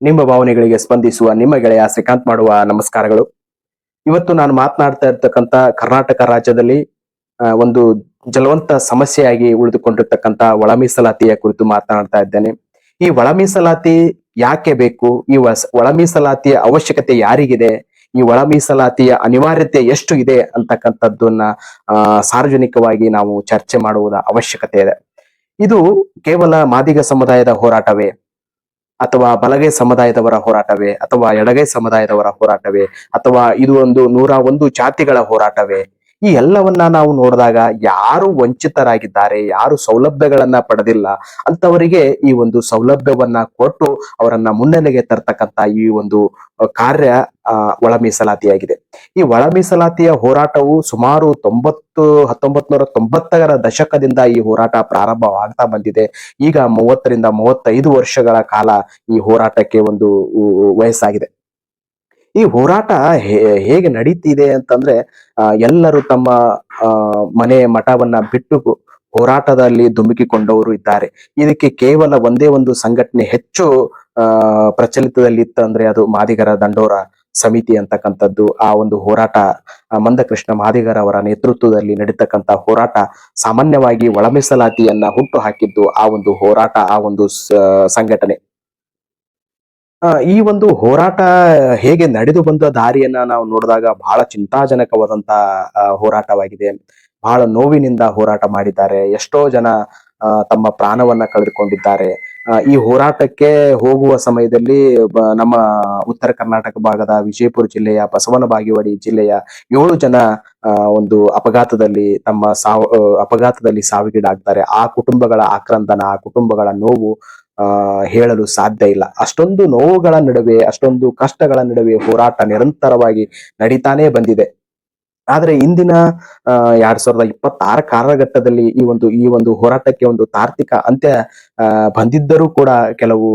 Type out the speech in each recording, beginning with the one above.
ನಿಮ್ಮ ಭಾವನೆಗಳಿಗೆ ಸ್ಪಂದಿಸುವ ನಿಮ್ಮ ಗೆಳೆಯ ಶ್ರೀಕಾಂತ್ ಮಾಡುವ ನಮಸ್ಕಾರಗಳು. ಇವತ್ತು ನಾನು ಮಾತನಾಡ್ತಾ ಇರ್ತಕ್ಕಂತ ಕರ್ನಾಟಕ ರಾಜ್ಯದಲ್ಲಿ ಒಂದು ಜಲವಂತ ಸಮಸ್ಯೆಯಾಗಿ ಉಳಿದುಕೊಂಡಿರ್ತಕ್ಕಂತ ಒಳ ಮೀಸಲಾತಿಯ ಕುರಿತು ಮಾತನಾಡ್ತಾ ಇದ್ದೇನೆ. ಈ ಒಳ ಮೀಸಲಾತಿ ಯಾಕೆ ಬೇಕು? ಒಳ ಮೀಸಲಾತಿಯ ಅವಶ್ಯಕತೆ ಯಾರಿಗಿದೆ? ಈ ಒಳ ಮೀಸಲಾತಿಯ ಅನಿವಾರ್ಯತೆ ಎಷ್ಟು ಇದೆ ಅಂತಕ್ಕಂಥದ್ದನ್ನ ಸಾರ್ವಜನಿಕವಾಗಿ ನಾವು ಚರ್ಚೆ ಮಾಡುವುದ ಅವಶ್ಯಕತೆ ಇದೆ. ಇದು ಕೇವಲ ಮಾದಿಗ ಸಮುದಾಯದ ಹೋರಾಟವೇ, ಅಥವಾ ಬಲಗೈ ಸಮುದಾಯದವರ ಹೋರಾಟವೇ, ಅಥವಾ ಎಡಗೈ ಸಮುದಾಯದವರ ಹೋರಾಟವೇ, ಅಥವಾ ಇದು ಒಂದು 101 ಜಾತಿಗಳ ಹೋರಾಟವೇ? ಈ ಎಲ್ಲವನ್ನ ನಾವು ನೋಡಿದಾಗ ಯಾರು ವಂಚಿತರಾಗಿದ್ದಾರೆ, ಯಾರು ಸೌಲಭ್ಯಗಳನ್ನ ಪಡೆದಿಲ್ಲ ಅಂತವರಿಗೆ ಈ ಒಂದು ಸೌಲಭ್ಯವನ್ನ ಕೊಟ್ಟು ಅವರನ್ನ ಮುನ್ನೆಲೆಗೆ ತರ್ತಕ್ಕಂತ ಈ ಒಂದು ಕಾರ್ಯ ಒಳ ಮೀಸಲಾತಿಯಾಗಿದೆ. ಈ ಒಳ ಮೀಸಲಾತಿಯ ಹೋರಾಟವು ಸುಮಾರು 1990ರ ದಶಕದಿಂದ ಈ ಹೋರಾಟ ಪ್ರಾರಂಭವಾಗ್ತಾ ಬಂದಿದೆ. ಈಗ 30ರಿಂದ 35 ವರ್ಷಗಳ ಕಾಲ ಈ ಹೋರಾಟಕ್ಕೆ ಒಂದು ವಯಸ್ಸಾಗಿದೆ. ಈ ಹೋರಾಟ ಹೇಗೆ ನಡೀತಿದೆ ಅಂತಂದ್ರೆ, ಎಲ್ಲರೂ ತಮ್ಮ ಮನೆ ಮಠವನ್ನ ಬಿಟ್ಟು ಹೋರಾಟದಲ್ಲಿ ಧುಮುಕಿಕೊಂಡವರು ಇದ್ದಾರೆ. ಇದಕ್ಕೆ ಕೇವಲ ಒಂದೇ ಒಂದು ಸಂಘಟನೆ ಹೆಚ್ಚು ಪ್ರಚಲಿತದಲ್ಲಿ ಇತ್ತಂದ್ರೆ ಅದು ಮಾದಿಗರ ದಂಡೋರ ಸಮಿತಿ ಅಂತಕ್ಕಂಥದ್ದು. ಆ ಒಂದು ಹೋರಾಟ ಮಂದಕೃಷ್ಣ ಮಾದಿಗರ ಅವರ ನೇತೃತ್ವದಲ್ಲಿ ನಡೀತಕ್ಕಂತ ಹೋರಾಟ ಸಾಮಾನ್ಯವಾಗಿ ಒಳ ಮೀಸಲಾತಿಯನ್ನ ಹುಟ್ಟು ಹಾಕಿದ್ದು ಆ ಒಂದು ಹೋರಾಟ, ಆ ಒಂದು ಸಂಘಟನೆ. ಈ ಒಂದು ಹೋರಾಟ ಹೇಗೆ ನಡೆದು ಬಂದ ದಾರಿಯನ್ನ ನಾವು ನೋಡಿದಾಗ ಬಹಳ ಚಿಂತಾಜನಕವಾದಂತ ಹೋರಾಟವಾಗಿದೆ. ಬಹಳ ನೋವಿನಿಂದ ಹೋರಾಟ ಮಾಡಿದ್ದಾರೆ. ಎಷ್ಟೋ ಜನ ತಮ್ಮ ಪ್ರಾಣವನ್ನ ಕಳೆದುಕೊಂಡಿದ್ದಾರೆ. ಈ ಹೋರಾಟಕ್ಕೆ ಹೋಗುವ ಸಮಯದಲ್ಲಿ ನಮ್ಮ ಉತ್ತರ ಕರ್ನಾಟಕ ಭಾಗದ ವಿಜಯಪುರ ಜಿಲ್ಲೆಯ ಬಸವನ ಬಾಗೇವಾಡಿ ಜಿಲ್ಲೆಯ 7 ಜನ ಒಂದು ಅಪಘಾತದಲ್ಲಿ ಸಾವಿಗೀಡಾಗ್ತಾರೆ. ಆ ಕುಟುಂಬಗಳ ಆಕ್ರಂದನ, ಆ ಕುಟುಂಬಗಳ ನೋವು ಹೇಳಲು ಸಾಧ್ಯ ಇಲ್ಲ. ಅಷ್ಟೊಂದು ನೋವುಗಳ ನಡುವೆ, ಅಷ್ಟೊಂದು ಕಷ್ಟಗಳ ನಡುವೆ ಹೋರಾಟ ನಿರಂತರವಾಗಿ ನಡೀತಾನೆ ಬಂದಿದೆ. ಆದ್ರೆ ಇಂದಿನ 2026 ಕಾಲಘಟ್ಟದಲ್ಲಿ ಈ ಒಂದು ಹೋರಾಟಕ್ಕೆ ಒಂದು ತಾರ್ಕಿಕ ಅಂತ್ಯ ಬಂದಿದ್ದರೂ ಕೂಡ ಕೆಲವು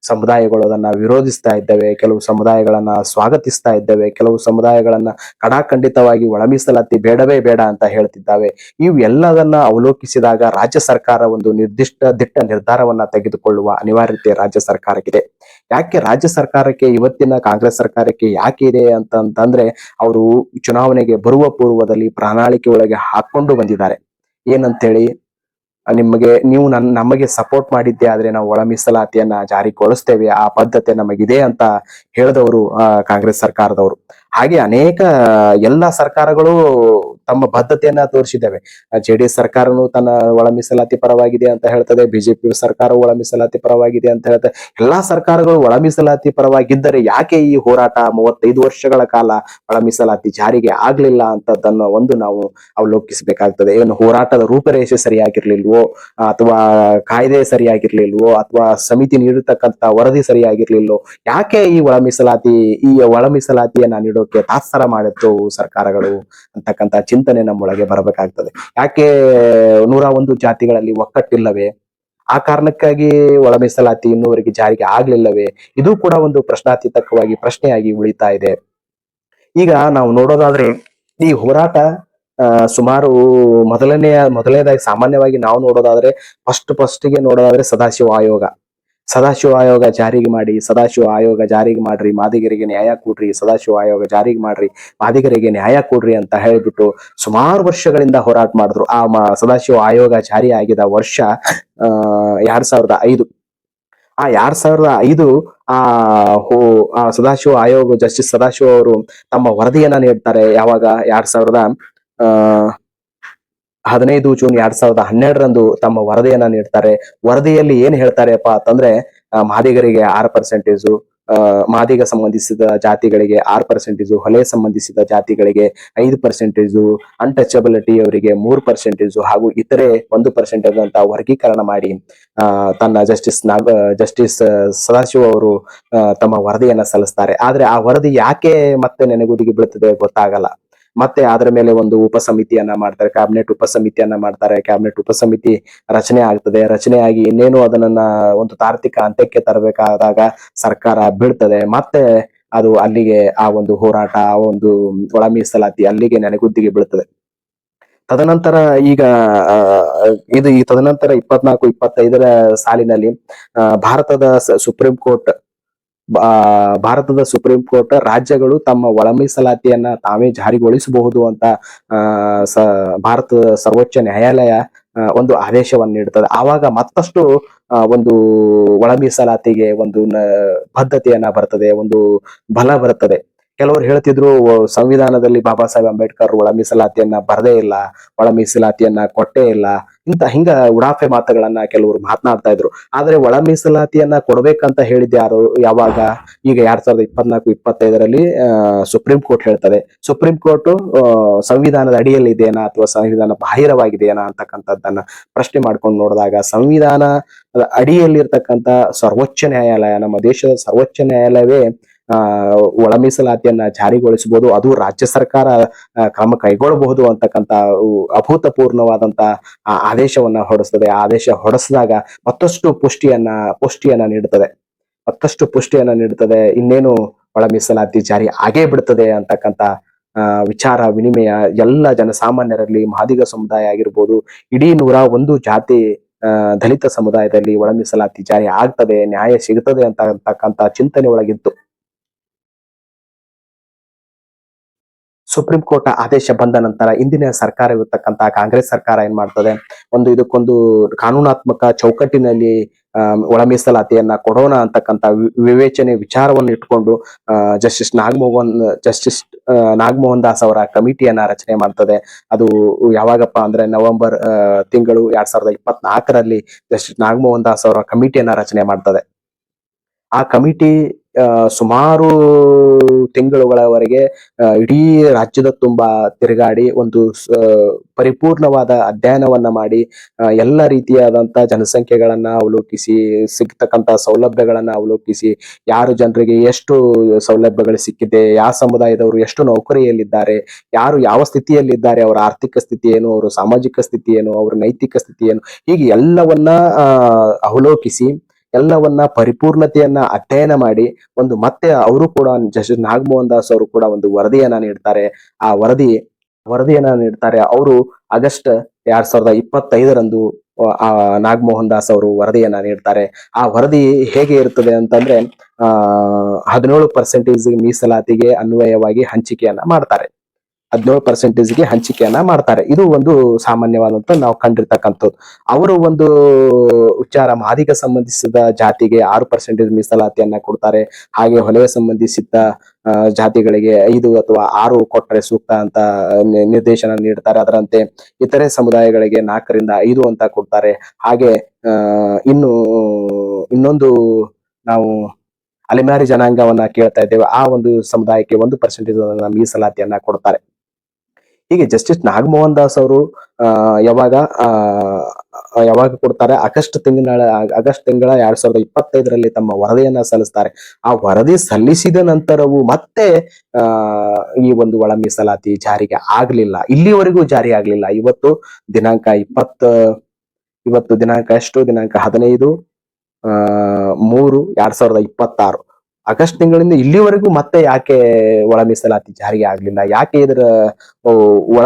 ಸಮುದಾಯಗಳು ಅದನ್ನ ವಿರೋಧಿಸ್ತಾ ಇದ್ದಾವೆ, ಕೆಲವು ಸಮುದಾಯಗಳನ್ನ ಸ್ವಾಗತಿಸ್ತಾ ಇದ್ದಾವೆ, ಕೆಲವು ಸಮುದಾಯಗಳನ್ನ ಕಡಾಖಂಡಿತವಾಗಿ ಒಳ ಮೀಸಲಾತಿ ಬೇಡವೇ ಬೇಡ ಅಂತ ಹೇಳ್ತಿದ್ದಾವೆ. ಇವು ಎಲ್ಲದನ್ನ ಅವಲೋಕಿಸಿದಾಗ ರಾಜ್ಯ ಸರ್ಕಾರ ಒಂದು ದಿಟ್ಟ ನಿರ್ಧಾರವನ್ನ ತೆಗೆದುಕೊಳ್ಳುವ ಅನಿವಾರ್ಯತೆ ರಾಜ್ಯ ಸರ್ಕಾರಕ್ಕಿದೆ. ಯಾಕೆ ರಾಜ್ಯ ಸರ್ಕಾರಕ್ಕೆ, ಇವತ್ತಿನ ಕಾಂಗ್ರೆಸ್ ಸರ್ಕಾರಕ್ಕೆ ಯಾಕೆ ಇದೆ ಅಂತಂದ್ರೆ, ಅವರು ಚುನಾವಣೆಗೆ ಬರುವ ಪೂರ್ವದಲ್ಲಿ ಪ್ರಣಾಳಿಕೆ ಒಳಗೆ ಹಾಕೊಂಡು ಬಂದಿದ್ದಾರೆ. ಏನಂತೇಳಿ, ನೀವು ನಮಗೆ ಸಪೋರ್ಟ್ ಮಾಡಿದ್ದೆ ಆದ್ರೆ ನಾವು ಒಳ ಮೀಸಲಾತಿಯನ್ನ ಜಾರಿಗೊಳಿಸ್ತೇವೆ, ಆ ಬದ್ಧತೆ ನಮಗಿದೆ ಅಂತ ಹೇಳಿದವರು ಕಾಂಗ್ರೆಸ್ ಸರ್ಕಾರದವರು. ಹಾಗೆ ಅನೇಕ ಎಲ್ಲ ಸರ್ಕಾರಗಳು ತಮ್ಮ ಬದ್ಧತೆಯನ್ನ ತೋರಿಸಿದ್ದೇವೆ. JDS ಸರ್ಕಾರನು ತನ್ನ ಒಳ ಮೀಸಲಾತಿ ಪರವಾಗಿದೆ ಅಂತ ಹೇಳ್ತದೆ, ಬಿಜೆಪಿ ಸರ್ಕಾರ ಒಳ ಮೀಸಲಾತಿ ಪರವಾಗಿದೆ ಅಂತ ಹೇಳ್ತದೆ. ಎಲ್ಲಾ ಸರ್ಕಾರಗಳು ಒಳ ಮೀಸಲಾತಿ ಪರವಾಗಿದ್ದರೆ ಯಾಕೆ ಈ ಹೋರಾಟ 35 ವರ್ಷಗಳ ಕಾಲ ಒಳ ಮೀಸಲಾತಿ ಜಾರಿಗೆ ಆಗ್ಲಿಲ್ಲ ಅಂತದನ್ನ ಒಂದು ನಾವು ಅವಲೋಕಿಸಬೇಕಾಗ್ತದೆ. ಏನು ಹೋರಾಟದ ರೂಪರೇಷೆ ಸರಿಯಾಗಿರ್ಲಿಲ್ವೋ, ಅಥವಾ ಕಾಯ್ದೆ ಸರಿಯಾಗಿರ್ಲಿಲ್ವೋ, ಅಥವಾ ಸಮಿತಿ ನೀಡಿರ್ತಕ್ಕಂತ ವರದಿ ಸರಿಯಾಗಿರ್ಲಿಲ್ವೋ? ಯಾಕೆ ಈ ಒಳ ಮೀಸಲಾತಿಯನ್ನ ನೀಡೋಕೆ ತಾತ್ಸಾರ ಮಾಡಿತ್ತು ಸರ್ಕಾರಗಳು ಅಂತಕ್ಕಂತ ಚಿಂತನೆ ನಮ್ಮೊಳಗೆ ಬರಬೇಕಾಗ್ತದೆ. ಯಾಕೆ 101 ಜಾತಿಗಳಲ್ಲಿ ಒಕ್ಕಟ್ಟಿಲ್ಲವೇ? ಆ ಕಾರಣಕ್ಕಾಗಿ ಒಳ ಮೀಸಲಾತಿ ಇನ್ನೂವರೆಗೆ ಜಾರಿಗೆ ಆಗ್ಲಿಲ್ಲವೇ? ಇದು ಕೂಡ ಒಂದು ಪ್ರಶ್ನಾತೀತಕವಾಗಿ ಪ್ರಶ್ನೆಯಾಗಿ ಉಳಿತಾ ಇದೆ. ಈಗ ನಾವು ನೋಡೋದಾದ್ರೆ ಈ ಹೋರಾಟ ಸುಮಾರು ಮೊದಲನೇದಾಗಿ ಸಾಮಾನ್ಯವಾಗಿ ನಾವು ನೋಡೋದಾದ್ರೆ ಫಸ್ಟಿಗೆ ನೋಡೋದಾದ್ರೆ ಸದಾಶಿವ ಆಯೋಗ ಜಾರಿಗೆ ಮಾಡಿ, ಸದಾಶಿವ ಆಯೋಗ ಜಾರಿಗೆ ಮಾಡ್ರಿ, ಮಾದಿಗರಿಗೆ ನ್ಯಾಯ ಕೊಡ್ರಿ, ಸದಾಶಿವ ಆಯೋಗ ಜಾರಿಗೆ ಮಾಡ್ರಿ, ಮಾದಿಗರಿಗೆ ನ್ಯಾಯ ಕೊಡ್ರಿ ಅಂತ ಹೇಳ್ಬಿಟ್ಟು ಸುಮಾರು ವರ್ಷಗಳಿಂದ ಹೋರಾಟ ಮಾಡಿದ್ರು. ಸದಾಶಿವ ಆಯೋಗ ಜಾರಿ ಆಗಿದ ವರ್ಷ 2005. ಆ 2005 ಆ ಸದಾಶಿವ ಆಯೋಗ, ಜಸ್ಟಿಸ್ ಸದಾಶಿವ ಅವರು ತಮ್ಮ ವರದಿಯನ್ನ ನೀಡ್ತಾರೆ. ಯಾವಾಗ 15 ಜೂನ್ 2012 ತಮ್ಮ ವರದಿಯನ್ನ ನೀಡ್ತಾರೆ. ವರದಿಯಲ್ಲಿ ಏನ್ ಹೇಳ್ತಾರೆಪ್ಪ ಅಂತಂದ್ರೆ, ಮಾದಿಗರಿಗೆ 6%, ಮಾದಿಗ ಸಂಬಂಧಿಸಿದ ಜಾತಿಗಳಿಗೆ 6%, ಹೊಲೆ ಸಂಬಂಧಿಸಿದ ಜಾತಿಗಳಿಗೆ 5%, ಅನ್ಟಚಬಿಲಿಟಿ ಅವರಿಗೆ 3%, ಹಾಗೂ ಇತರೆ 1% ಅಂತ ವರ್ಗೀಕರಣ ಮಾಡಿ ತನ್ನ ಜಸ್ಟಿಸ್ ಸದಾಶಿವ ಅವರು ತಮ್ಮ ವರದಿಯನ್ನ ಸಲ್ಲಿಸ್ತಾರೆ. ಆದ್ರೆ ಆ ವರದಿ ಯಾಕೆ ಮತ್ತೆ ನೆನೆಗುದಿಗೆ ಬೀಳ್ತದೆ ಗೊತ್ತಾಗಲ್ಲ. ಮತ್ತೆ ಅದರ ಮೇಲೆ ಒಂದು ಉಪಸಮಿತಿಯನ್ನ ಮಾಡ್ತಾರೆ, ಕ್ಯಾಬಿನೆಟ್ ಉಪಸಮಿತಿಯನ್ನ ಮಾಡ್ತಾರೆ. ಕ್ಯಾಬಿನೆಟ್ ಉಪಸಮಿತಿ ರಚನೆ ಆಗ್ತದೆ. ರಚನೆಯಾಗಿ ಇನ್ನೇನು ಅದನ್ನ ಒಂದು ತಾರ್ಕಿಕ ಅಂತ್ಯಕ್ಕೆ ತರಬೇಕಾದಾಗ ಸರ್ಕಾರ ಬೀಳ್ತದೆ. ಮತ್ತೆ ಅದು ಅಲ್ಲಿಗೆ ಆ ಒಂದು ಹೋರಾಟ, ಆ ಒಂದು ಒಳ ಮೀಸಲಾತಿ ಅಲ್ಲಿಗೆ ನೆನೆಗುದ್ದಿಗೆ ಬೀಳ್ತದೆ. ತದನಂತರ ಈಗ ತದನಂತರ 24-25 ಸಾಲಿನಲ್ಲಿ ಭಾರತದ ಸುಪ್ರೀಂ ಕೋರ್ಟ್ ಭಾರತದ ಸುಪ್ರೀಂ ಕೋರ್ಟ್ ರಾಜ್ಯಗಳು ತಮ್ಮ ಒಳ ಮೀಸಲಾತಿಯನ್ನ ತಾವೇ ಜಾರಿಗೊಳಿಸಬಹುದು ಅಂತ ಆ ಭಾರತದ ಸರ್ವೋಚ್ಚ ನ್ಯಾಯಾಲಯ ಒಂದು ಆದೇಶವನ್ನು ನೀಡುತ್ತದೆ. ಆವಾಗ ಮತ್ತಷ್ಟು ಒಂದು ಒಳ ಮೀಸಲಾತಿಗೆ ಒಂದು ಬದ್ಧತೆಯನ್ನ ಬರ್ತದೆ, ಒಂದು ಬಲ ಬರ್ತದೆ. ಕೆಲವರು ಹೇಳ್ತಿದ್ರು ಸಂವಿಧಾನದಲ್ಲಿ ಬಾಬಾ ಸಾಹೇಬ್ ಅಂಬೇಡ್ಕರ್ ಒಳ ಮೀಸಲಾತಿಯನ್ನ ಬರದೇ ಇಲ್ಲ, ಒಳ ಮೀಸಲಾತಿಯನ್ನ ಕೊಟ್ಟೇ ಇಲ್ಲ, ಹಿಂಗ ಉಡಾಫೆ ಮಾತುಗಳನ್ನ ಕೆಲವರು ಮಾತನಾಡ್ತಾ ಇದ್ರು. ಆದ್ರೆ ಒಳ ಮೀಸಲಾತಿಯನ್ನ ಕೊಡ್ಬೇಕಂತ ಹೇಳಿದ್ಯಾರು ಯಾವಾಗ? ಈಗ 2024-25 ಸುಪ್ರೀಂ ಕೋರ್ಟ್ ಹೇಳ್ತದೆ. ಸುಪ್ರೀಂ ಕೋರ್ಟ್ ಸಂವಿಧಾನದ ಅಡಿಯಲ್ಲಿ ಇದೆಯಾ ಅಥವಾ ಸಂವಿಧಾನ ಬಾಹಿರವಾಗಿದೆಯಾ ಅಂತಕ್ಕಂಥದ್ದನ್ನ ಪ್ರಶ್ನೆ ಮಾಡ್ಕೊಂಡು ನೋಡಿದಾಗ, ಸಂವಿಧಾನ ಅಡಿಯಲ್ಲಿರ್ತಕ್ಕಂಥ ಸರ್ವೋಚ್ಚ ನ್ಯಾಯಾಲಯ, ನಮ್ಮ ದೇಶದ ಸರ್ವೋಚ್ಚ ನ್ಯಾಯಾಲಯವೇ ಒಳ ಮೀಸಲಾತಿಯನ್ನ ಜಾರಿಗೊಳಿಸಬಹುದು, ಅದು ರಾಜ್ಯ ಸರ್ಕಾರ ಕ್ರಮ ಕೈಗೊಳ್ಳಬಹುದು ಅಂತಕ್ಕಂಥ ಅಭೂತಪೂರ್ಣವಾದಂತ ಆದೇಶವನ್ನ ಹೊರಡಿಸ್ತದೆ. ಆದೇಶ ಹೊರಡಿಸಿದಾಗ ಮತ್ತಷ್ಟು ಪುಷ್ಟಿಯನ್ನ ನೀಡುತ್ತದೆ, ಇನ್ನೇನು ಒಳ ಮೀಸಲಾತಿ ಜಾರಿ ಆಗೇ ಬಿಡ್ತದೆ ಅಂತಕ್ಕಂಥ ವಿಚಾರ ವಿನಿಮಯ ಎಲ್ಲ ಜನಸಾಮಾನ್ಯರಲ್ಲಿ, ಮಹಾದಿಗ ಸಮುದಾಯ ಆಗಿರ್ಬೋದು, ಇಡೀ 101 ಜಾತಿ ದಲಿತ ಸಮುದಾಯದಲ್ಲಿ ಒಳ ಮೀಸಲಾತಿ ಜಾರಿ ಆಗ್ತದೆ, ನ್ಯಾಯ ಸಿಗುತ್ತದೆ ಅಂತಕ್ಕಂಥ ಚಿಂತನೆ ಒಳಗಿತ್ತು. ಸುಪ್ರೀಂ ಕೋರ್ಟ್ ಆದೇಶ ಬಂದ ನಂತರ ಇಂದಿನ ಸರ್ಕಾರ ಇರತಕ್ಕಂತ ಕಾಂಗ್ರೆಸ್ ಸರ್ಕಾರ ಏನ್ ಮಾಡ್ತದೆ, ಇದಕ್ಕೊಂದು ಕಾನೂನಾತ್ಮಕ ಚೌಕಟ್ಟಿನಲ್ಲಿ ಒಳ ಮೀಸಲಾತಿಯನ್ನ ಕೊಡೋಣ ಅಂತಕ್ಕಂಥ ವಿವೇಚನೆ ವಿಚಾರವನ್ನು ಇಟ್ಕೊಂಡು ಜಸ್ಟಿಸ್ ನಾಗಮೋಹನ್ ದಾಸ್ ಅವರ ಕಮಿಟಿಯನ್ನ ರಚನೆ ಮಾಡ್ತದೆ. ಅದು ಯಾವಾಗಪ್ಪ ಅಂದ್ರೆ ನವೆಂಬರ್ ತಿಂಗಳು 2024 ಜಸ್ಟಿಸ್ ನಾಗಮೋಹನ್ ದಾಸ್ ಅವರ ಕಮಿಟಿಯನ್ನ ರಚನೆ ಮಾಡ್ತದೆ. ಆ ಕಮಿಟಿ ಸುಮಾರು ತಿಂಗಳುಗಳವರೆಗೆ ಇಡೀ ರಾಜ್ಯದ ತುಂಬಾ ತಿರುಗಾಡಿ ಒಂದು ಪರಿಪೂರ್ಣವಾದ ಅಧ್ಯಯನವನ್ನ ಮಾಡಿ ಎಲ್ಲ ರೀತಿಯಾದಂತ ಜನಸಂಖ್ಯೆಗಳನ್ನ ಅವಲೋಕಿಸಿ, ಸಿಗ್ತಕ್ಕಂತ ಸೌಲಭ್ಯಗಳನ್ನ ಅವಲೋಕಿಸಿ, ಯಾರು ಜನರಿಗೆ ಎಷ್ಟು ಸೌಲಭ್ಯಗಳು ಸಿಕ್ಕಿದೆ, ಯಾವ ಸಮುದಾಯದವರು ಎಷ್ಟು ನೌಕರಿಯಲ್ಲಿದ್ದಾರೆ, ಯಾರು ಯಾವ ಸ್ಥಿತಿಯಲ್ಲಿದ್ದಾರೆ, ಅವರ ಆರ್ಥಿಕ ಸ್ಥಿತಿ ಏನು, ಅವರ ಸಾಮಾಜಿಕ ಸ್ಥಿತಿ ಏನು, ಅವರ ನೈತಿಕ ಸ್ಥಿತಿ ಏನು, ಹೀಗೆ ಎಲ್ಲವನ್ನ ಅವಲೋಕಿಸಿ ಎಲ್ಲವನ್ನ ಪರಿಪೂರ್ಣತೆಯನ್ನ ಅಧ್ಯಯನ ಮಾಡಿ ಮತ್ತೆ ಅವರು ಕೂಡ ಜಸ್ಟಿಸ್ ನಾಗಮೋಹನ್ ದಾಸ್ ಅವರು ಕೂಡ ಒಂದು ವರದಿಯನ್ನ ನೀಡ್ತಾರೆ. ಆ ವರದಿಯನ್ನ ನೀಡ್ತಾರೆ ಅವರು ಆಗಸ್ಟ್ 2025 ನಾಗಮೋಹನ್ ದಾಸ್ ಅವರು ವರದಿಯನ್ನ ನೀಡ್ತಾರೆ. ಆ ವರದಿ ಹೇಗೆ ಇರ್ತದೆ ಅಂತಂದ್ರೆ 17% ಮೀಸಲಾತಿಗೆ ಅನ್ವಯವಾಗಿ ಹಂಚಿಕೆಯನ್ನ ಮಾಡ್ತಾರೆ. 17% ಹಂಚಿಕೆಯನ್ನ ಮಾಡ್ತಾರೆ. ಇದು ಒಂದು ಸಾಮಾನ್ಯವಾದಂತ ನಾವು ಕಂಡಿರ್ತಕ್ಕಂಥದ್ದು. ಅವರು ಒಂದು ವಿಚಾರ, ಮಾದಿಗ ಸಂಬಂಧಿಸಿದ ಜಾತಿಗೆ 6% ಮೀಸಲಾತಿಯನ್ನ ಕೊಡ್ತಾರೆ. ಹಾಗೆ ಹೊಲೆಗೆ ಸಂಬಂಧಿಸಿದ ಜಾತಿಗಳಿಗೆ 5 ಅಥವಾ 6 ಕೊಟ್ಟರೆ ಸೂಕ್ತ ಅಂತ ನಿರ್ದೇಶನ ನೀಡ್ತಾರೆ. ಅದರಂತೆ ಇತರೆ ಸಮುದಾಯಗಳಿಗೆ 4ರಿಂದ 5 ಅಂತ ಕೊಡ್ತಾರೆ. ಹಾಗೆ ಇನ್ನೊಂದು ನಾವು ಅಲೆಮಾರಿ ಜನಾಂಗವನ್ನ ಕೇಳ್ತಾ ಇದ್ದೇವೆ, ಆ ಒಂದು ಸಮುದಾಯಕ್ಕೆ 1% ಮೀಸಲಾತಿಯನ್ನ ಕೊಡ್ತಾರೆ. ಹೀಗೆ ಜಸ್ಟಿಸ್ ನಾಗಮೋಹನ್ ದಾಸ್ ಅವರು ಯಾವಾಗ ಕೊಡ್ತಾರೆ? ಆಗಸ್ಟ್ ತಿಂಗಳ 2025 ತಮ್ಮ ವರದಿಯನ್ನ ಸಲ್ಲಿಸ್ತಾರೆ. ಆ ವರದಿ ಸಲ್ಲಿಸಿದ ನಂತರವೂ ಮತ್ತೆ ಈ ಒಂದು ಒಳ ಮೀಸಲಾತಿ ಜಾರಿಗೆ ಆಗ್ಲಿಲ್ಲ, ಇಲ್ಲಿವರೆಗೂ ಜಾರಿ ಆಗ್ಲಿಲ್ಲ. ಇವತ್ತು ದಿನಾಂಕ 15/3/2026 ಆಗಸ್ಟ್ ತಿಂಗಳಿಂದ ಇಲ್ಲಿವರೆಗೂ ಮತ್ತೆ ಯಾಕೆ ಒಳ ಮೀಸಲಾತಿ ಜಾರಿಗೆ ಆಗ್ಲಿಲ್ಲ? ಯಾಕೆ ಇದರ ಒಳ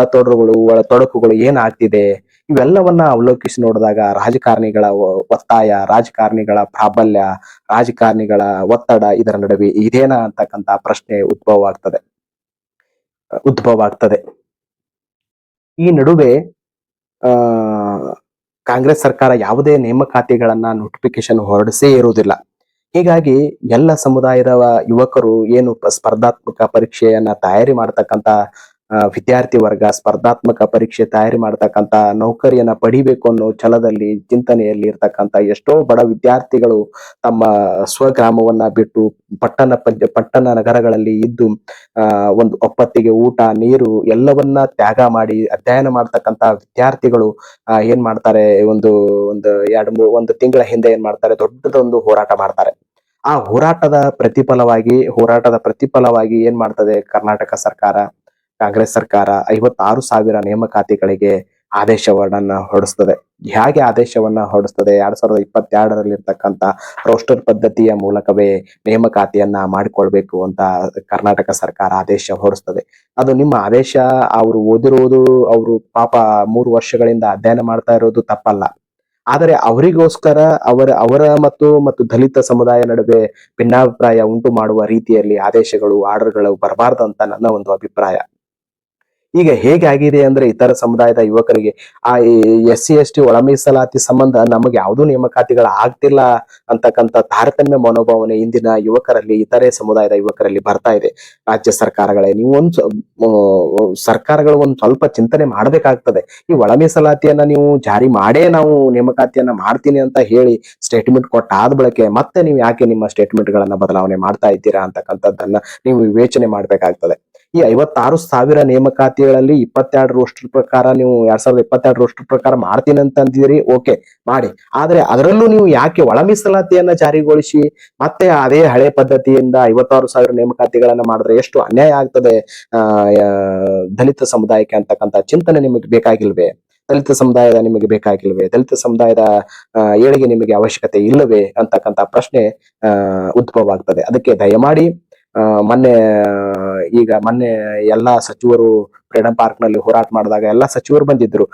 ತೊಡಕುಗಳು ಏನಾಗ್ತಿದೆ? ಇವೆಲ್ಲವನ್ನ ಅವಲೋಕಿಸಿ ನೋಡಿದಾಗ ರಾಜಕಾರಣಿಗಳ ಒತ್ತಾಯ, ರಾಜಕಾರಣಿಗಳ ಪ್ರಾಬಲ್ಯ, ರಾಜಕಾರಣಿಗಳ ಒತ್ತಡ ಇದರ ನಡುವೆ ಇದೇನಾ ಅಂತಕ್ಕಂತ ಪ್ರಶ್ನೆ ಉದ್ಭವ ಆಗ್ತದೆ. ಈ ನಡುವೆ ಕಾಂಗ್ರೆಸ್ ಸರ್ಕಾರ ಯಾವುದೇ ನೇಮಕಾತಿಗಳನ್ನ ನೋಟಿಫಿಕೇಶನ್ ಹೊರಡಿಸೇ ಇರುವುದಿಲ್ಲ. ಹೀಗಾಗಿ ಎಲ್ಲ ಸಮುದಾಯದ ಯುವಕರು ಏನು ಸ್ಪರ್ಧಾತ್ಮಕ ಪರೀಕ್ಷೆಯನ್ನ ತಯಾರಿ ಮಾಡ್ತಕ್ಕಂತ ವಿದ್ಯಾರ್ಥಿ ವರ್ಗ, ಸ್ಪರ್ಧಾತ್ಮಕ ಪರೀಕ್ಷೆ ತಯಾರಿ ಮಾಡ್ತಕ್ಕಂತ ನೌಕರಿಯನ್ನ ಪಡಿಬೇಕು ಅನ್ನೋ ಛಲದಲ್ಲಿ, ಚಿಂತನೆಯಲ್ಲಿ ಇರ್ತಕ್ಕಂತ ಎಷ್ಟೋ ಬಡ ವಿದ್ಯಾರ್ಥಿಗಳು ತಮ್ಮ ಸ್ವಗ್ರಾಮವನ್ನ ಬಿಟ್ಟು ಪಟ್ಟಣ ನಗರಗಳಲ್ಲಿ ಇದ್ದು ಒಂದು ಒಪ್ಪತ್ತಿಗೆ ಊಟ, ನೀರು ಎಲ್ಲವನ್ನ ತ್ಯಾಗ ಮಾಡಿ ಅಧ್ಯಯನ ಮಾಡ್ತಕ್ಕಂತ ವಿದ್ಯಾರ್ಥಿಗಳು ಏನ್ ಮಾಡ್ತಾರೆ, ಒಂದು ತಿಂಗಳ ಹಿಂದೆ ಏನ್ ಮಾಡ್ತಾರೆ, ದೊಡ್ಡದೊಂದು ಹೋರಾಟ ಮಾಡ್ತಾರೆ. ಆ ಹೋರಾಟದ ಪ್ರತಿಫಲವಾಗಿ ಏನ್ ಮಾಡ್ತದೆ ಕರ್ನಾಟಕ ಸರ್ಕಾರ, ಕಾಂಗ್ರೆಸ್ ಸರ್ಕಾರ 56,000 ನೇಮಕಾತಿಗಳಿಗೆ ಆದೇಶವನ್ನ ಹೊರಡಿಸ್ತದೆ. ಹೇಗೆ ಆದೇಶವನ್ನ ಹೊರಡಿಸ್ತದೆ? 2022 ಇರ್ತಕ್ಕಂತ ರೋಸ್ಟರ್ ಪದ್ಧತಿಯ ಮೂಲಕವೇ ನೇಮಕಾತಿಯನ್ನ ಮಾಡಿಕೊಳ್ಬೇಕು ಅಂತ ಕರ್ನಾಟಕ ಸರ್ಕಾರ ಆದೇಶ ಹೊರಡಿಸ್ತದೆ. ಅದು ನಿಮ್ಮ ಆದೇಶ, ಅವರು ಓದಿರುವುದು, ಅವರು ಪಾಪ 3 ವರ್ಷಗಳಿಂದ ಅಧ್ಯಯನ ಮಾಡ್ತಾ ಇರೋದು ತಪ್ಪಲ್ಲ. ಆದರೆ ಅವರಿಗೋಸ್ಕರ ಅವರ ಮತ್ತು ದಲಿತ ಸಮುದಾಯ ನಡುವೆ ಭಿನ್ನಾಭಿಪ್ರಾಯ ಉಂಟು ಮಾಡುವ ರೀತಿಯಲ್ಲಿ ಆದೇಶಗಳು ಆರ್ಡರ್ಗಳು ಬರಬಾರ್ದಂತ ನನ್ನ ಒಂದು ಅಭಿಪ್ರಾಯ. ಈಗ ಹೇಗೆ ಆಗಿದೆ ಅಂದ್ರೆ ಇತರ ಸಮುದಾಯದ ಯುವಕರಿಗೆ ಆ SC ST ಒಳ ಮೀಸಲಾತಿ ಸಂಬಂಧ ನಮಗೆ ಯಾವುದೂ ನೇಮಕಾತಿಗಳು ಆಗ್ತಿಲ್ಲ ಅಂತಕ್ಕಂಥ ತಾರತಮ್ಯ ಮನೋಭಾವನೆ ಇಂದಿನ ಯುವಕರಲ್ಲಿ, ಇತರೆ ಸಮುದಾಯದ ಯುವಕರಲ್ಲಿ ಬರ್ತಾ ಇದೆ. ರಾಜ್ಯ ಸರ್ಕಾರಗಳೇ ನೀವು ಸರ್ಕಾರಗಳು ಒಂದ್ ಸ್ವಲ್ಪ ಚಿಂತನೆ ಮಾಡಬೇಕಾಗ್ತದೆ. ಈ ಒಳ ಮೀಸಲಾತಿಯನ್ನ ನೀವು ಜಾರಿ ಮಾಡೇ ನಾವು ನೇಮಕಾತಿಯನ್ನ ಮಾಡ್ತೀನಿ ಅಂತ ಹೇಳಿ ಸ್ಟೇಟ್ಮೆಂಟ್ ಕೊಟ್ಟಾದ ಬಳಿಕೆ ಮತ್ತೆ ನೀವು ಯಾಕೆ ನಿಮ್ಮ ಸ್ಟೇಟ್ಮೆಂಟ್ ಗಳನ್ನ ಬದಲಾವಣೆ ಮಾಡ್ತಾ ಇದ್ದೀರಾ ಅಂತಕ್ಕಂಥದ್ದನ್ನ ನೀವು ವಿವೇಚನೆ ಮಾಡ್ಬೇಕಾಗ್ತದೆ. ಈ 56,000 ನೇಮಕಾತಿಗಳಲ್ಲಿ 22 ರೋಸ್ಟರ್ ಪ್ರಕಾರ ನೀವು 2022 ರೋಸ್ಟರ್ ಪ್ರಕಾರ ಮಾಡ್ತೀನಿ ಅಂತ ಅಂದಿರಿ, ಓಕೆ ಮಾಡಿ. ಆದ್ರೆ ಅದರಲ್ಲೂ ನೀವು ಯಾಕೆ ಒಳ ಮೀಸಲಾತಿಯನ್ನ ಜಾರಿಗೊಳಿಸಿ ಮತ್ತೆ ಅದೇ ಹಳೆ ಪದ್ಧತಿಯಿಂದ 56,000 ನೇಮಕಾತಿಗಳನ್ನ ಮಾಡಿದ್ರೆ ಎಷ್ಟು ಅನ್ಯಾಯ ಆಗ್ತದೆ ದಲಿತ ಸಮುದಾಯಕ್ಕೆ ಅಂತಕ್ಕಂಥ ಚಿಂತನೆ ನಿಮಗೆ ಬೇಕಾಗಿಲ್ವೇ? ದಲಿತ ಸಮುದಾಯದ ಏಳಿಗೆ ನಿಮಗೆ ಅವಶ್ಯಕತೆ ಇಲ್ಲವೇ ಅಂತಕ್ಕಂಥ ಪ್ರಶ್ನೆ ಉದ್ಭವ ಆಗ್ತದೆ. ಅದಕ್ಕೆ ದಯಮಾಡಿ ಮೊನ್ನೆ ಎಲ್ಲಾ ಸಚಿವರು ಫ್ರೀಡಂ ಪಾರ್ಕ್ ನಲ್ಲಿ ಹೋರಾಟ ಮಾಡಿದಾಗ ಎಲ್ಲಾ ಸಚಿವರು ಬಂದಿದ್ರು.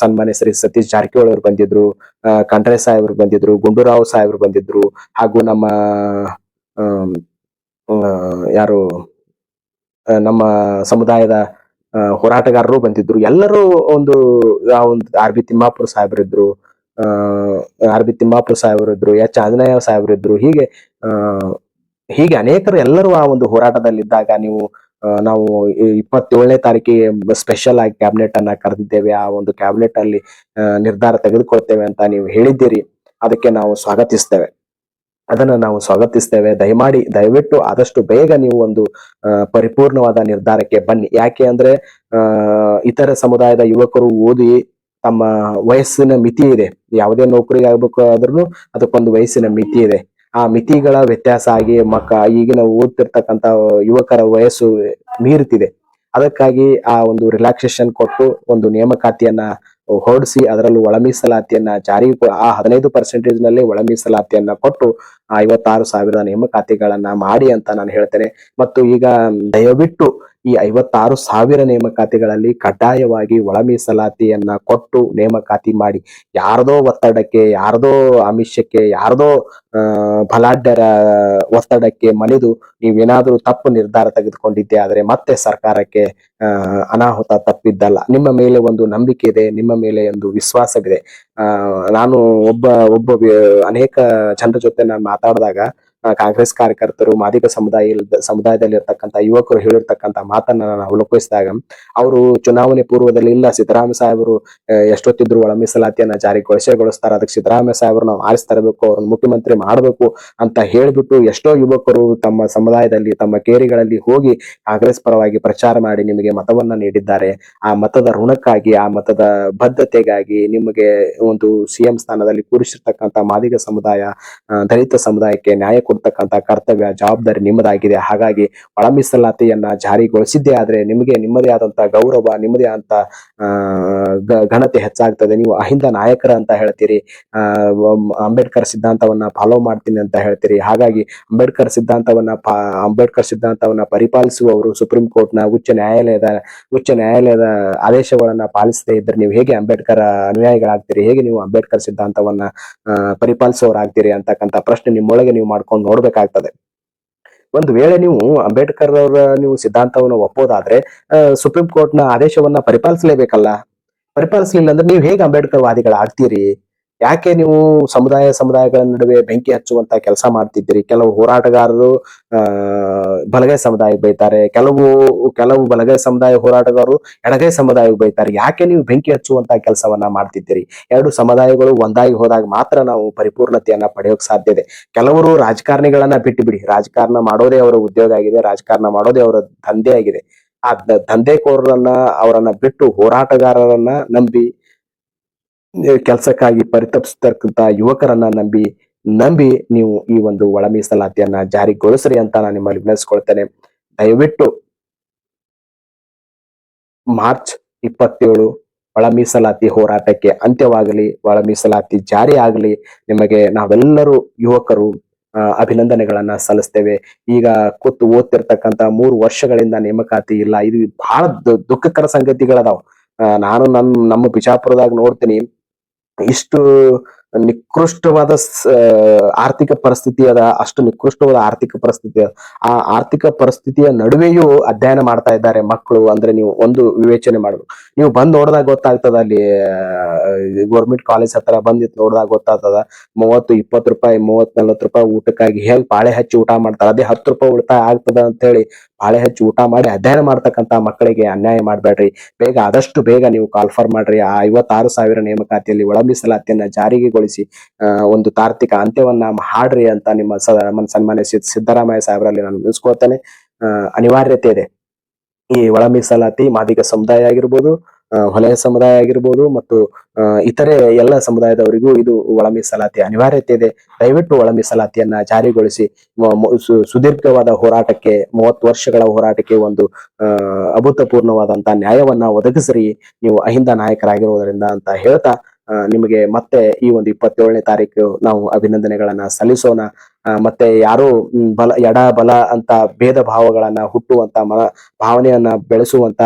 ಸನ್ಮಾನ್ಯ ಶ್ರೀ ಸತೀಶ್ ಜಾರಕಿಹೊಳಿ ಅವರು ಬಂದಿದ್ರು, ಖಂಡ್ರೆ ಸಾಹೇಬ್ರು ಬಂದಿದ್ರು, ಗುಂಡೂರಾವ್ ಸಾಹೇಬ್ರು ಬಂದಿದ್ರು, ಹಾಗೂ ಯಾರು ನಮ್ಮ ಸಮುದಾಯದ ಹೋರಾಟಗಾರರು ಬಂದಿದ್ರು. ಎಲ್ಲರೂ ಒಂದು ಆರ್ ಬಿ ತಿಮ್ಮಾಪುರ ಸಾಹೇಬ್ರಿದ್ರು, ಎಚ್ ಆಂಜನೇಯ ಸಾಹೇಬ್ರಿದ್ರು. ಹೀಗೆ ಅನೇಕರು ಎಲ್ಲರೂ ಆ ಒಂದು ಹೋರಾಟದಲ್ಲಿದ್ದಾಗ ನಾವು 27ನೇ ತಾರೀಕಿಗೆ ಸ್ಪೆಷಲ್ ಆಗಿ ಕ್ಯಾಬಿನೆಟ್ ಅನ್ನ ಕರೆದಿದ್ದೇವೆ, ಆ ಒಂದು ಕ್ಯಾಬಿನೆಟ್ ಅಲ್ಲಿ ನಿರ್ಧಾರ ತೆಗೆದುಕೊಳ್ತೇವೆ ಅಂತ ನೀವು ಹೇಳಿದ್ದೀರಿ. ಅದಕ್ಕೆ ನಾವು ಸ್ವಾಗತಿಸ್ತೇವೆ. ದಯವಿಟ್ಟು ಆದಷ್ಟು ಬೇಗ ನೀವು ಒಂದು ಪರಿಪೂರ್ಣವಾದ ನಿರ್ಧಾರಕ್ಕೆ ಬನ್ನಿ. ಯಾಕೆ ಅಂದ್ರೆ ಇತರ ಸಮುದಾಯದ ಯುವಕರು ಓದಿ ತಮ್ಮ ವಯಸ್ಸಿನ ಮಿತಿ ಇದೆ. ಯಾವುದೇ ನೌಕರಿ ಆಗ್ಬೇಕು ಆದ್ರೂ ಅದಕ್ಕೊಂದು ವಯಸ್ಸಿನ ಮಿತಿ ಇದೆ. ಆ ಮಿತಿಗಳ ವ್ಯತ್ಯಾಸ ಆಗಿ ಈಗಿನ ಓದ್ತಿರ್ತಕ್ಕಂಥ ಯುವಕರ ವಯಸ್ಸು ಮೀರುತ್ತಿದೆ. ಅದಕ್ಕಾಗಿ ಆ ಒಂದು ರಿಲ್ಯಾಕ್ಸೇಷನ್ ಕೊಟ್ಟು ಒಂದು ನೇಮಕಾತಿಯನ್ನ ಹೊರಡಿಸಿ ಅದರಲ್ಲೂ ಒಳ ಮೀಸಲಾತಿಯನ್ನ ಆ 15% ನಲ್ಲಿ ಒಳ ಮೀಸಲಾತಿಯನ್ನ ಕೊಟ್ಟು 56,000 ನೇಮಕಾತಿಗಳನ್ನ ಮಾಡಿ ಅಂತ ನಾನು ಹೇಳ್ತೇನೆ. ಮತ್ತು ಈಗ ದಯವಿಟ್ಟು ಈ 56,000 ನೇಮಕಾತಿಗಳಲ್ಲಿ ಕಡ್ಡಾಯವಾಗಿ ಒಳ ಮೀಸಲಾತಿಯನ್ನ ಕೊಟ್ಟು ನೇಮಕಾತಿ ಮಾಡಿ. ಯಾರದೋ ಒತ್ತಡಕ್ಕೆ, ಯಾರದೋ ಆಮಿಷಕ್ಕೆ, ಯಾರದೋ ಬಲಾಢ್ಯರ ಒತ್ತಡಕ್ಕೆ ಮಣಿದು ನೀವೇನಾದ್ರೂ ತಪ್ಪು ನಿರ್ಧಾರ ತೆಗೆದುಕೊಂಡಿದ್ದೆ ಆದ್ರೆ ಮತ್ತೆ ಸರ್ಕಾರಕ್ಕೆ ಅನಾಹುತ ತಪ್ಪಿದ್ದಲ್ಲ. ನಿಮ್ಮ ಮೇಲೆ ಒಂದು ನಂಬಿಕೆ ಇದೆ, ನಿಮ್ಮ ಮೇಲೆ ಒಂದು ವಿಶ್ವಾಸವಿದೆ. ನಾನು ಅನೇಕ ಜನರ ಜೊತೆ ನಾನು ಮಾತಾಡಿದಾಗ ಕಾಂಗ್ರೆಸ್ ಕಾರ್ಯಕರ್ತರು, ಮಾದಿಗ ಸಮುದಾಯದಲ್ಲಿ ಇರ್ತಕ್ಕಂಥ ಯುವಕರು ಹೇಳಿರ್ತಕ್ಕಂಥ ಮಾತನ್ನ ನಾನು ಅವಲೋಕಿಸಿದಾಗ ಅವರು ಚುನಾವಣೆ ಪೂರ್ವದಲ್ಲಿ ಇಲ್ಲ ಸಿದ್ದರಾಮಯ್ಯ ಸಾಹೇಬರು ಎಷ್ಟೊತ್ತಿದ್ರು ಒಳ ಮೀಸಲಾತಿಯನ್ನ ಜಾರಿಗೊಳಿಸ್ತಾರೆ, ಅದಕ್ಕೆ ಸಿದ್ದರಾಮಯ್ಯ ಸಾಹೇಬರು ನಾವು ಆರಿಸಿ ತರಬೇಕು, ಅವ್ರನ್ನ ಮುಖ್ಯಮಂತ್ರಿ ಮಾಡಬೇಕು ಅಂತ ಹೇಳ್ಬಿಟ್ಟು ಎಷ್ಟೋ ಯುವಕರು ತಮ್ಮ ಸಮುದಾಯದಲ್ಲಿ, ತಮ್ಮ ಕೇರಿಗಳಲ್ಲಿ ಹೋಗಿ ಕಾಂಗ್ರೆಸ್ ಪರವಾಗಿ ಪ್ರಚಾರ ಮಾಡಿ ನಿಮಗೆ ಮತವನ್ನ ನೀಡಿದ್ದಾರೆ. ಆ ಮತದ ಋಣಕ್ಕಾಗಿ, ಆ ಮತದ ಬದ್ಧತೆಗಾಗಿ ನಿಮಗೆ ಒಂದು CM ಸ್ಥಾನದಲ್ಲಿ ಕೂರಿಸಿರ್ತಕ್ಕಂಥ ಮಾದಿಗ ಸಮುದಾಯ, ದಲಿತ ಸಮುದಾಯಕ್ಕೆ ನ್ಯಾಯ ಕೊಡ್ತಕ್ಕಂಥ ಕರ್ತವ್ಯ, ಜವಾಬ್ದಾರಿ ನಿಮ್ಮದಾಗಿದೆ. ಹಾಗಾಗಿ ಒಳ ಮೀಸಲಾತಿಯನ್ನ ಜಾರಿಗೊಳಿಸಿದ್ದೇ ಆದ್ರೆ ನಿಮಗೆ ನಿಮ್ಮದೇ ಆದಂತ ಗೌರವ, ನಿಮ್ಮದೇ ಆದಂತ ಘನತೆ ಹೆಚ್ಚಾಗ್ತದೆ. ನೀವು ಅಹಿಂದ ನಾಯಕರ ಅಂತ ಹೇಳ್ತೀರಿ, ಅಂಬೇಡ್ಕರ್ ಸಿದ್ಧಾಂತವನ್ನ ಫಾಲೋ ಮಾಡ್ತೀನಿ ಅಂತ ಹೇಳ್ತೀರಿ. ಹಾಗಾಗಿ ಅಂಬೇಡ್ಕರ್ ಸಿದ್ಧಾಂತವನ್ನ ಪರಿಪಾಲಿಸುವವರು ಸುಪ್ರೀಂ ಕೋರ್ಟ್ ನ ಉಚ್ಚ ನ್ಯಾಯಾಲಯದ ಆದೇಶಗಳನ್ನ ಪಾಲಿಸದೇ ಇದ್ರೆ ನೀವು ಹೇಗೆ ಅಂಬೇಡ್ಕರ್ ಅನುಯಾಯಿಗಳಾಗ್ತೀರಿ? ಹೇಗೆ ನೀವು ಅಂಬೇಡ್ಕರ್ ಸಿದ್ಧಾಂತವನ್ನ ಪರಿಪಾಲಿಸುವವರಾಗ್ತೀರಿ ಅಂತಕ್ಕಂಥ ಪ್ರಶ್ನೆ ನಿಮ್ಮೊಳಗೆ ನೀವು ಮಾಡ್ಕೊಂಡು ನೋಡ್ಬೇಕಾಗ್ತದೆ. ಒಂದು ವೇಳೆ ನೀವು ಅಂಬೇಡ್ಕರ್ ಅವರ ಸಿದ್ಧಾಂತವನ್ನು ಒಪ್ಪೋದಾದ್ರೆ ಸುಪ್ರೀಂ ಕೋರ್ಟ್ ನ ಆದೇಶವನ್ನ ಪರಿಪಾಲಿಸಲೇಬೇಕಲ್ಲ. ಪರಿಪಾಲಿಸಲಿಲ್ಲ ಅಂದ್ರೆ ನೀವು ಹೇಗೆ ಅಂಬೇಡ್ಕರ್ ವಾದಿಗಳಾಗ್ತೀರಿ? ಯಾಕೆ ನೀವು ಸಮುದಾಯಗಳ ನಡುವೆ ಬೆಂಕಿ ಹಚ್ಚುವಂತ ಕೆಲಸ ಮಾಡ್ತಿದ್ದೀರಿ? ಕೆಲವು ಹೋರಾಟಗಾರರು ಬಲಗೈ ಸಮುದಾಯಕ್ಕೆ ಬೈತಾರೆ, ಕೆಲವು ಬಲಗೈ ಸಮುದಾಯ ಹೋರಾಟಗಾರರು ಎಡಗೈ ಸಮುದಾಯಕ್ಕೆ ಬೈತಾರೆ. ಯಾಕೆ ನೀವು ಬೆಂಕಿ ಹಚ್ಚುವಂತ ಕೆಲಸವನ್ನ ಮಾಡ್ತಿದ್ದೀರಿ? ಎರಡು ಸಮುದಾಯಗಳು ಒಂದಾಗಿ ಹೋದಾಗ ಮಾತ್ರ ನಾವು ಪರಿಪೂರ್ಣತೆಯನ್ನ ಪಡೆಯೋಕ್ ಸಾಧ್ಯ ಇದೆ. ಕೆಲವರು ರಾಜಕಾರಣಿಗಳನ್ನ ಬಿಟ್ಟು ಬಿಡಿ, ರಾಜಕಾರಣ ಮಾಡೋದೇ ಅವರ ಉದ್ಯೋಗ ಆಗಿದೆ, ರಾಜಕಾರಣ ಮಾಡೋದೇ ಅವರ ದಂಧೆ ಆಗಿದೆ. ಆ ಅವರನ್ನ ಬಿಟ್ಟು ಹೋರಾಟಗಾರರನ್ನ ನಂಬಿ, ಕೆಲಸಕ್ಕಾಗಿ ಪರಿತಪಿಸ್ತಕ್ಕಂತ ಯುವಕರನ್ನ ನಂಬಿ ನೀವು ಈ ಒಂದು ಒಳ ಮೀಸಲಾತಿಯನ್ನ ಜಾರಿಗೊಳಿಸ್ರಿ ಅಂತ ನಾನು ನಿಮ್ಮಲ್ಲಿ ವಿನಂತಿಸ್ಕೊಳ್ತೇನೆ. ದಯವಿಟ್ಟು ಮಾರ್ಚ್ 27 ಒಳ ಮೀಸಲಾತಿ ಹೋರಾಟಕ್ಕೆ ಅಂತ್ಯವಾಗಲಿ, ಒಳ ಮೀಸಲಾತಿ ಜಾರಿ ಆಗಲಿ. ನಿಮಗೆ ನಾವೆಲ್ಲರೂ ಯುವಕರು ಅಭಿನಂದನೆಗಳನ್ನ ಸಲ್ಲಿಸ್ತೇವೆ. ಈಗ ಕೂತು ಓದ್ತಿರ್ತಕ್ಕಂತ 3 ವರ್ಷಗಳಿಂದ ನೇಮಕಾತಿ ಇಲ್ಲ. ಇದು ಬಹಳ ದುಃಖಕರ ಸಂಗತಿಗಳದಾವ್. ನಾನು ನಮ್ಮ ಬಿಜಾಪುರದಾಗ ನೋಡ್ತೀನಿ, ಇಷ್ಟು ನಿಕೃಷ್ಟವಾದ ಆರ್ಥಿಕ ಪರಿಸ್ಥಿತಿ ಅದ, ಅಷ್ಟು ನಿಕೃಷ್ಟವಾದ ಆರ್ಥಿಕ ಪರಿಸ್ಥಿತಿ ಅದ. ಆ ಆರ್ಥಿಕ ಪರಿಸ್ಥಿತಿಯ ನಡುವೆಯೂ ಅಧ್ಯಯನ ಮಾಡ್ತಾ ಇದ್ದಾರೆ ಮಕ್ಕಳು ಅಂದ್ರೆ ನೀವು ಒಂದು ವಿವೇಚನೆ ಮಾಡ್ಬೇಕು. ನೀವು ಬಂದ್ ನೋಡಿದಾಗ ಗೊತ್ತಾಗ್ತದ ಅಲ್ಲಿ ಗೌರ್ಮೆಂಟ್ ಕಾಲೇಜ್ ಹತ್ರ ಬಂದಿತ್ತು ನೋಡಿದಾಗ ಗೊತ್ತಾಗ್ತದ. 30-20 ರೂಪಾಯಿ, 30-40 ರೂಪಾಯಿ ಊಟಕ್ಕಾಗಿ ಹೇಗ್ ಪಾಳೆ ಹಚ್ಚಿ ಊಟ ಮಾಡ್ತಾರೆ. ಅದೇ 10 ರೂಪಾಯಿ ಉಳಿತಾಯ ಆಗ್ತದ ಅಂತ ಹೇಳಿ ಪಾಳೆ ಹಚ್ಚಿ ಊಟ ಮಾಡಿ ಅಧ್ಯಯನ ಮಾಡ್ತಕ್ಕಂತ ಮಕ್ಕಳಿಗೆ ಅನ್ಯಾಯ ಮಾಡ್ಬೇಡ್ರಿ. ಬೇಗ ಆದಷ್ಟು ಬೇಗ ನೀವು ಕಾಲ್ಫಾರ್ ಮಾಡ್ರಿ. ಆ 56,000 ನೇಮಕಾತಿಯಲ್ಲಿ ಒಳ ಮೀಸಲಾತಿಯನ್ನ ಜಾರಿಗೆಗೊಳಿಸಿ ಒಂದು ತಾರ್ಕಿಕ ಅಂತ್ಯವನ್ನ ಹಾಡ್ರಿ ಅಂತ ನಿಮ್ಮ ಸನ್ಮಾನ್ಯ ಸಿದ್ದರಾಮಯ್ಯ ಸಾಹೇಬರಲ್ಲಿ ನಾನು ನಿಲ್ಸ್ಕೊಳ್ತೇನೆ. ಅನಿವಾರ್ಯತೆ ಇದೆ. ಈ ಒಳ ಮೀಸಲಾತಿ ಮಾದಿಗ ಸಮುದಾಯ ಆಗಿರ್ಬೋದು, ಹೊಲೆಯ ಸಮುದಾಯ ಆಗಿರ್ಬೋದು ಮತ್ತು ಇತರೆ ಎಲ್ಲ ಸಮುದಾಯದವರಿಗೂ ಇದು ಒಳ ಮೀಸಲಾತಿ ಅನಿವಾರ್ಯತೆ ಇದೆ. ದಯವಿಟ್ಟು ಒಳ ಮೀಸಲಾತಿಯನ್ನ ಜಾರಿಗೊಳಿಸಿ ಸುದೀರ್ಘವಾದ ಹೋರಾಟಕ್ಕೆ 30 ವರ್ಷಗಳ ಹೋರಾಟಕ್ಕೆ ಒಂದು ಅಭೂತಪೂರ್ಣವಾದಂತಹ ನ್ಯಾಯವನ್ನ ಒದಗಿಸ್ರಿ ನೀವು ಅಹಿಂದ ನಾಯಕರಾಗಿರುವುದರಿಂದ ಅಂತ ಹೇಳ್ತಾ ನಿಮಗೆ ಮತ್ತೆ ಈ ಒಂದು 27ನೇ ತಾರೀಕು ನಾವು ಅಭಿನಂದನೆಗಳನ್ನ ಸಲ್ಲಿಸೋಣ. ಮತ್ತೆ ಯಾರು ಎಡ ಬಲ ಅಂತ ಭೇದ ಭಾವಗಳನ್ನ ಹುಟ್ಟುವಂತ ಭಾವನೆಯನ್ನ ಬೆಳೆಸುವಂತ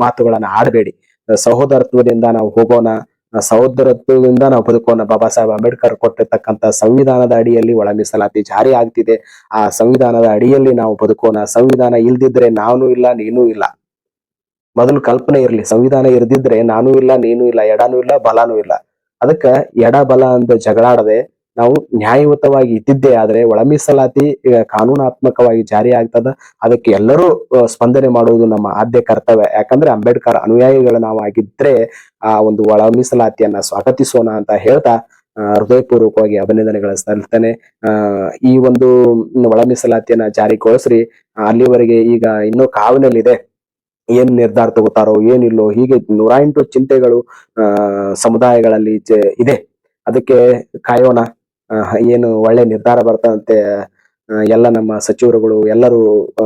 ಮಾತುಗಳನ್ನ ಆಡಬೇಡಿ. ಸಹೋದರತ್ವದಿಂದ ನಾವು ಹೋಗೋಣ, ಸಹೋದರತ್ವದಿಂದ ನಾವು ಬದುಕೋಣ. ಬಾಬಾ ಸಾಹೇಬ್ ಅಂಬೇಡ್ಕರ್ ಕೊಟ್ಟಿರ್ತಕ್ಕಂಥ ಸಂವಿಧಾನದ ಅಡಿಯಲ್ಲಿ ಒಳ ಮೀಸಲಾತಿ ಜಾರಿ ಆಗ್ತಿದೆ. ಆ ಸಂವಿಧಾನದ ಅಡಿಯಲ್ಲಿ ನಾವು ಬದುಕೋಣ. ಸಂವಿಧಾನ ಇಲ್ದಿದ್ರೆ ನಾನು ಇಲ್ಲ, ನೀನು ಇಲ್ಲ. ಮೊದಲು ಕಲ್ಪನೆ ಇರಲಿ. ಸಂವಿಧಾನ ಇರದಿದ್ರೆ ನಾನು ಇಲ್ಲ, ನೀನು ಇಲ್ಲ, ಎಡನೂ ಇಲ್ಲ, ಬಲನೂ ಇಲ್ಲ. ಅದಕ್ಕ ಎಡ ಬಲ ಅಂತ ಜಗಳಾಡದೆ ನಾವು ನ್ಯಾಯಯುತವಾಗಿ ಇದ್ದಿದ್ದೇ ಆದ್ರೆ ಒಳ ಮೀಸಲಾತಿ ಕಾನೂನಾತ್ಮಕವಾಗಿ ಜಾರಿ ಆಗ್ತದ. ಅದಕ್ಕೆ ಎಲ್ಲರೂ ಸ್ಪಂದನೆ ಮಾಡುವುದು ನಮ್ಮ ಆದ್ಯ ಕರ್ತವ್ಯ. ಯಾಕಂದ್ರೆ ಅಂಬೇಡ್ಕರ್ ಅನುಯಾಯಿಗಳು ನಾವು ಆಗಿದ್ರೆ ಆ ಒಂದು ಒಳ ಮೀಸಲಾತಿಯನ್ನ ಸ್ವಾಗತಿಸೋಣ ಅಂತ ಹೇಳ್ತಾ ಹೃದಯಪೂರ್ವಕವಾಗಿ ಅಭಿನಂದನೆಗಳನ್ನು ಸಲ್ಲಿಸ್ತೇನೆ. ಈ ಒಂದು ಒಳ ಮೀಸಲಾತಿಯನ್ನ ಜಾರಿಗೊಳಿಸ್ರಿ. ಅಲ್ಲಿವರೆಗೆ ಈಗ ಇನ್ನೂ ಕಾವಿನಲ್ಲಿದೆ. ಏನ್ ನಿರ್ಧಾರ ತಗೋತಾರೋ ಏನಿಲ್ಲೋ, ಹೀಗೆ 108 ಚಿಂತೆಗಳು ಸಮುದಾಯಗಳಲ್ಲಿ ಇದೆ. ಅದಕ್ಕೆ ಕಾಯೋಣ. ಏನು ಒಳ್ಳೆ ನಿರ್ಧಾರ ಬರ್ತದಂತೆ ಎಲ್ಲ ನಮ್ಮ ಸಚಿವರುಗಳು ಎಲ್ಲರೂ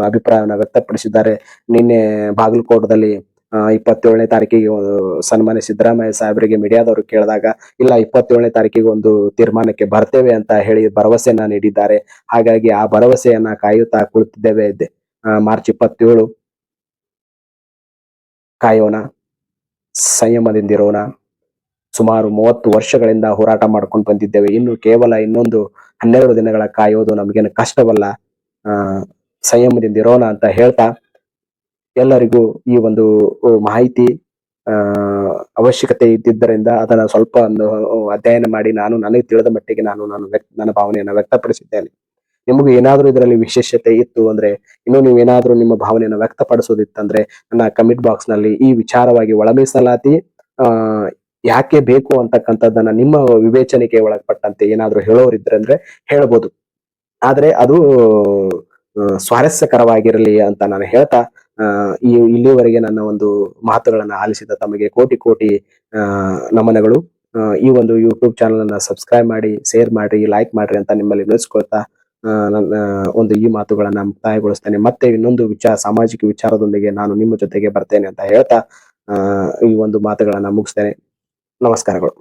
ಅಭಿಪ್ರಾಯವನ್ನ ವ್ಯಕ್ತಪಡಿಸಿದ್ದಾರೆ. ನಿನ್ನೆ ಬಾಗಲಕೋಟದಲ್ಲಿ 27ನೇ ತಾರೀಕಿಗೆ ಸನ್ಮಾನ್ಯ ಸಿದ್ದರಾಮಯ್ಯ ಸಾಹೇಬರಿಗೆ ಮೀಡಿಯಾದವರು ಕೇಳಿದಾಗ ಇಲ್ಲ 27ನೇ ತಾರೀಕಿಗೆ ಒಂದು ತೀರ್ಮಾನಕ್ಕೆ ಬರ್ತೇವೆ ಅಂತ ಹೇಳಿ ಭರವಸೆಯನ್ನ ನೀಡಿದ್ದಾರೆ. ಹಾಗಾಗಿ ಆ ಭರವಸೆಯನ್ನ ಕಾಯುತ್ತಾ ಕುಳಿತಿದ್ದೇವೆ. ಮಾರ್ಚ್ 27 ಕಾಯೋಣ, ಸಂಯಮದಿಂದಿರೋಣ. ಸುಮಾರು 30 ವರ್ಷಗಳಿಂದ ಹೋರಾಟ ಮಾಡ್ಕೊಂಡು ಬಂದಿದ್ದೇವೆ. ಇನ್ನು ಕೇವಲ ಇನ್ನೊಂದು 12 ದಿನಗಳ ಕಾಯೋದು ನಮಗೇನು ಕಷ್ಟವಲ್ಲ. ಸಂಯಮದಿಂದಿರೋಣ ಅಂತ ಹೇಳ್ತಾ ಎಲ್ಲರಿಗೂ ಈ ಒಂದು ಮಾಹಿತಿ ಅವಶ್ಯಕತೆ ಇದ್ದಿದ್ದರಿಂದ ಅದನ್ನ ಸ್ವಲ್ಪ ಅಧ್ಯಯನ ಮಾಡಿ ನನಗೆ ತಿಳಿದ ಮಟ್ಟಿಗೆ ನನ್ನ ಭಾವನೆಯನ್ನ ವ್ಯಕ್ತಪಡಿಸಿದ್ದೇನೆ. ನಿಮಗೂ ಏನಾದ್ರೂ ಇದರಲ್ಲಿ ವಿಶೇಷತೆ ಇತ್ತು ಅಂದ್ರೆ, ಇನ್ನು ನೀವೇನಾದ್ರೂ ನಿಮ್ಮ ಭಾವನೆಯನ್ನು ವ್ಯಕ್ತಪಡಿಸೋದಿತ್ತಂದ್ರೆ ನನ್ನ ಕಮೆಂಟ್ ಬಾಕ್ಸ್ ನಲ್ಲಿ ಈ ವಿಚಾರವಾಗಿ ಒಳ ಮೀಸಲಾತಿ ಯಾಕೆ ಬೇಕು ಅಂತಕ್ಕಂಥದ್ದನ್ನ ನಿಮ್ಮ ವಿವೇಚನೆಗೆ ಒಳಪಟ್ಟಂತೆ ಏನಾದ್ರೂ ಹೇಳೋರಿದ್ರೆ ಹೇಳ್ಬೋದು. ಆದ್ರೆ ಅದು ಸ್ವಾರಸ್ಯಕರವಾಗಿರಲಿ ಅಂತ ನಾನು ಹೇಳ್ತಾ ಇಲ್ಲಿವರೆಗೆ ನನ್ನ ಒಂದು ಮಾತುಗಳನ್ನ ಆಲಿಸಿದ ತಮಗೆ ಕೋಟಿ ಕೋಟಿ ನಮನಗಳು. ಈ ಒಂದು ಯೂಟ್ಯೂಬ್ ಚಾನಲ್ ಅನ್ನ ಸಬ್ಸ್ಕ್ರೈಬ್ ಮಾಡಿ, ಶೇರ್ ಮಾಡ್ರಿ, ಲೈಕ್ ಮಾಡ್ರಿ ಅಂತ ನಿಮ್ಮಲ್ಲಿ ವಿನಂತಿಸ್ಕೊಳ್ತಾ ನನ್ನ ಒಂದು ಈ ಮಾತುಗಳನ್ನ ಮುಕ್ತಾಯಗೊಳಿಸ್ತೇನೆ. ಮತ್ತೆ ಇನ್ನೊಂದು ಸಾಮಾಜಿಕ ವಿಚಾರದೊಂದಿಗೆ ನಾನು ನಿಮ್ಮ ಜೊತೆಗೆ ಬರ್ತೇನೆ ಅಂತ ಹೇಳ್ತಾ ಈ ಒಂದು ಮಾತುಗಳನ್ನ ಮುಗಿಸ್ತೇನೆ. ನಮಸ್ಕಾರಗಳು.